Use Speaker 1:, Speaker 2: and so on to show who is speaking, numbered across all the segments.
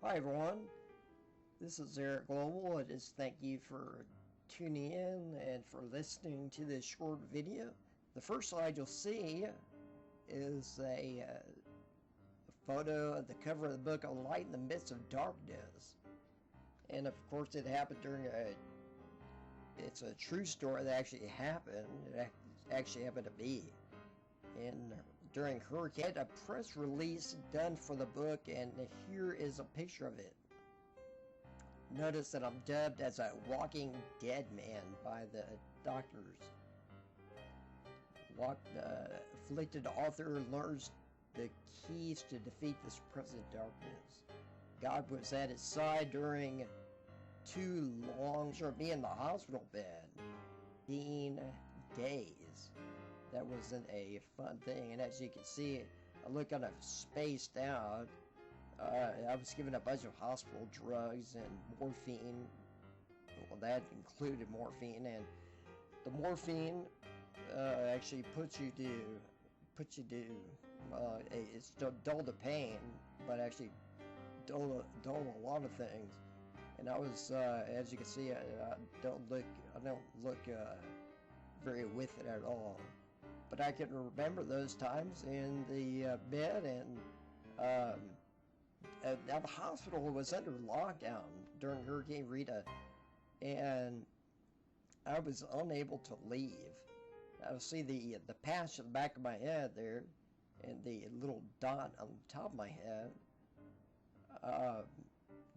Speaker 1: Hi everyone, this is Eric Global. I just thank you for tuning in and for listening to this short video. The first slide you'll see is a photo of the cover of the book, A Light in the Midst of Darkness. And of course it happened during it's a true story that actually happened. It actually happened to me. And during Hurricane, a press release done for the book, and here is a picture of it. Notice that I'm dubbed as a walking dead man by the doctors. Afflicted author learns the keys to defeat this present darkness. God was at his side during too long for me in the hospital bed. 15 days. That wasn't a fun thing, and as you can see, I look kind of spaced out. I was given a bunch of hospital drugs and morphine. Well, that included morphine, and the morphine actually puts you to it's dull the pain, but actually dull a lot of things. And I was, as you can see, I don't look very with it at all. But I can remember those times in the bed, and now the hospital was under lockdown during Hurricane Rita, and I was unable to leave. I see the patch on the back of my head there, and the little dot on the top of my head.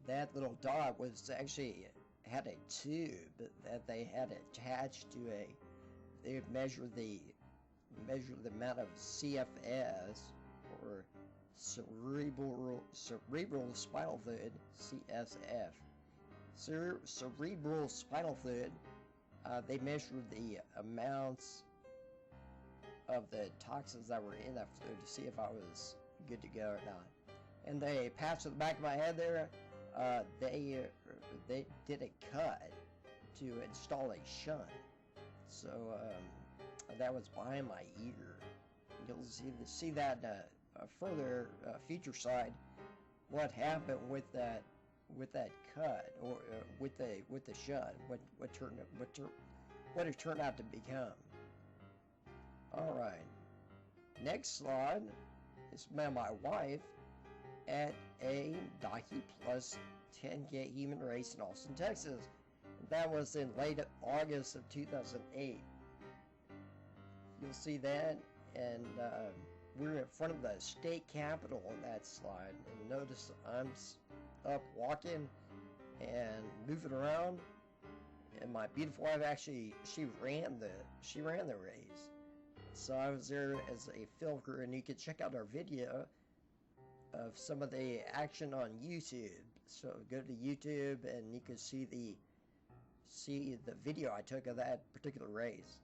Speaker 1: That little dot was actually had a tube that they had attached to a. They would measure the amount of CFS, or cerebral spinal fluid, CSF. Cerebral spinal fluid. They measured the amounts of the toxins that were in that fluid to see if I was good to go or not. And they patched the back of my head there. They did a cut to install a shunt. So that was behind my ear. You'll see that further future side. What happened with that cut, or with the shunt? What it turned out to become. All right. Next slide is my wife at a Docu Plus 10K human race in Austin, Texas. That was in late August of 2008. You'll see that, and we're in front of the state capitol on that slide. And notice I'm up walking and moving around, and my beautiful wife actually she ran the race. So I was there as a filmer, and you can check out our video of some of the action on YouTube. So go to YouTube and you can see the video I took of that particular race.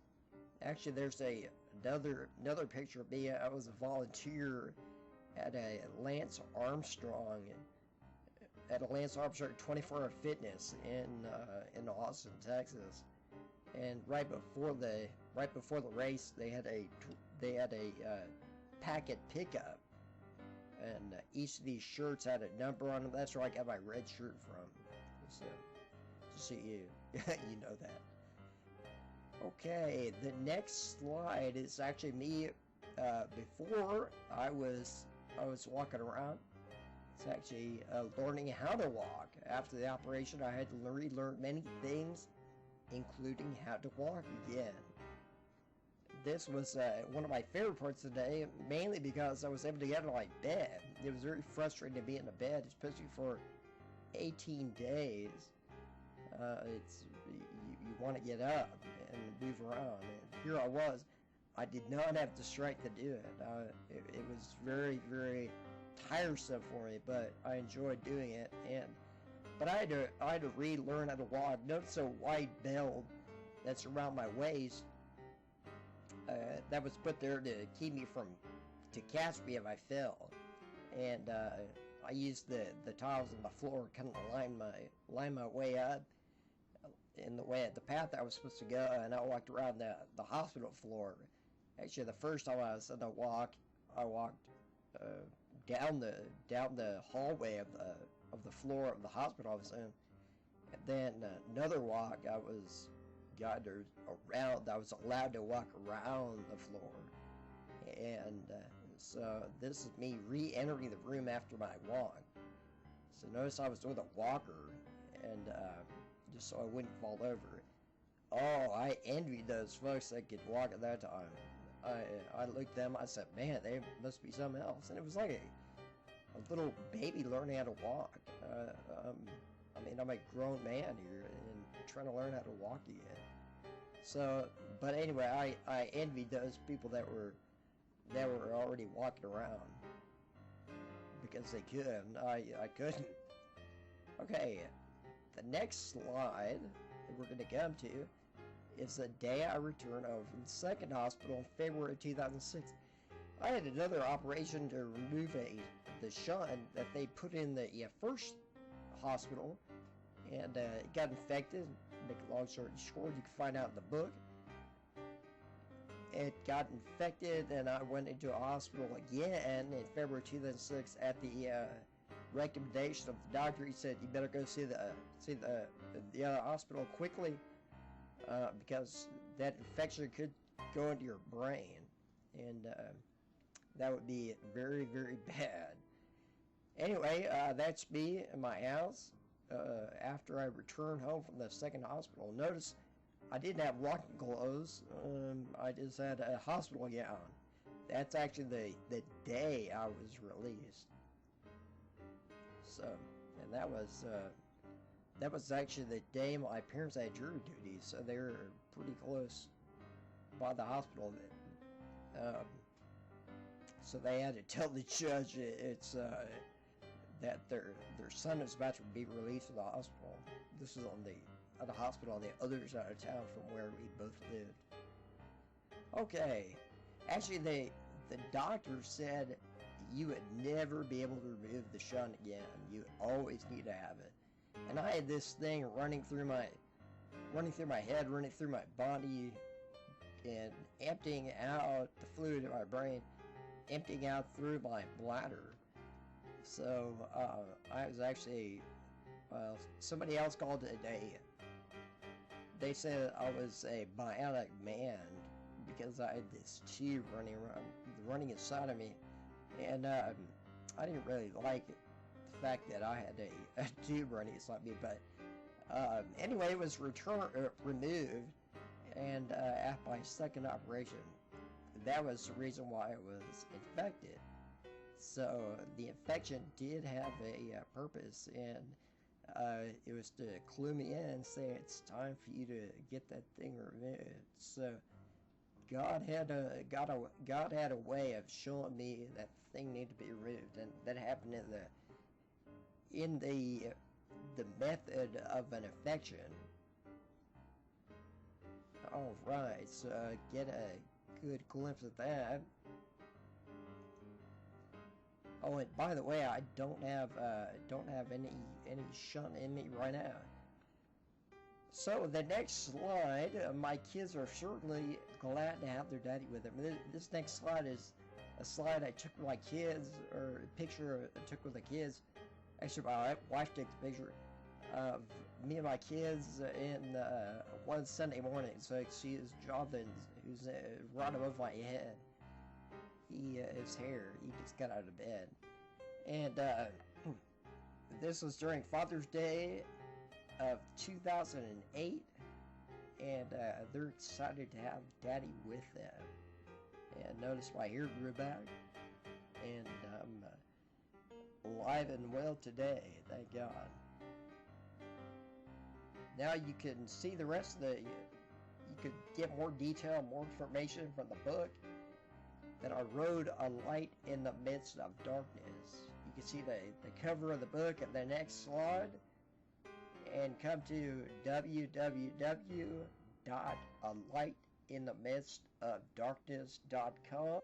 Speaker 1: Actually, there's another picture of me. I was a volunteer at a Lance Armstrong 24-hour fitness in Austin, Texas. And right before the race, they had a packet pickup, and each of these shirts had a number on them. That's where I got my red shirt from. So just so you know that. Okay, the next slide is actually me before I was walking around. It's actually learning how to walk. After the operation, I had to relearn many things, including how to walk again. This was one of my favorite parts of the day, mainly because I was able to get out of my bed. It was very frustrating to be in a bed, especially for 18 days. You want to get up and move around, and here I was. I did not have the strength to do it. It was very, very tiresome for me, but I enjoyed doing it. But I had to relearn how to walk. Notice a white belt that's around my waist. That was put there to keep me to catch me if I fell. And I used the tiles on the floor, kind of line my way up in the path I was supposed to go, and I walked around the hospital floor. Actually, the first time I was on a walk, I walked down the hallway of the floor of the hospital I was in. And then another walk, I was allowed to walk around the floor. And so this is me re-entering the room after my walk. So notice I was with a walker, and just so I wouldn't fall over. Oh, I envied those folks that could walk at that time. I looked at them, I said, man, they must be something else. And it was like a little baby learning how to walk. I mean, I'm a grown man here and trying to learn how to walk again. So, but anyway, I envied those people that were already walking around because they could. I couldn't. Okay, the next slide that we're going to come to is the day I returned home from the second hospital in February 2006. I had another operation to remove the shunt that they put in the first hospital, and it got infected. Make a long story short, you can find out in the book. It got infected, and I went into a hospital again in February 2006 at the recommendation of the doctor. He said, you better go see the other hospital quickly because that infection could go into your brain, and that would be very, very bad. Anyway, that's me in my house after I returned home from the second hospital. Notice I didn't have walking clothes. I just had a hospital gown. That's actually the day I was released. So, and that was actually the day my parents had jury duty, so they were pretty close by the hospital. So they had to tell the judge that their son is about to be released from the hospital. This was at a hospital on the other side of town from where we both lived. Okay, actually the doctor said you would never be able to remove the shunt again. You always need to have it. And I had this thing running through my head, running through my body, and emptying out the fluid in my brain, emptying out through my bladder. So I was actually, somebody else called it they said I was a bionic man because I had this tube running inside of me, and I didn't really like the fact that I had a tube running inside me. But anyway, it was removed, and at my second operation, that was the reason why I was infected. So the infection did have a purpose, and it was to clue me in and say it's time for you to get that thing removed. So God had a way of showing me that the thing needed to be removed, and that happened in the method of an infection. All right, so get a good glimpse of that. Oh, and by the way, I don't have any shunt in me right now. So the next slide, my kids are certainly glad to have their daddy with them. This next slide is a slide I took with my kids, or a picture I took with the kids. Actually, my wife took the picture of me and my kids in one Sunday morning. So she is Jonathan, who's right above my head. His hair, he just got out of bed. And this was during Father's Day of 2008, and they're excited to have Daddy with them. And notice my hair grew back, and I'm alive and well today, thank God. Now you can see the rest of you could get more detail, more information from the book. That I rode a light in the midst of darkness. You can see the cover of the book at the next slide, and come to www.alightinthe midst of darkness.com.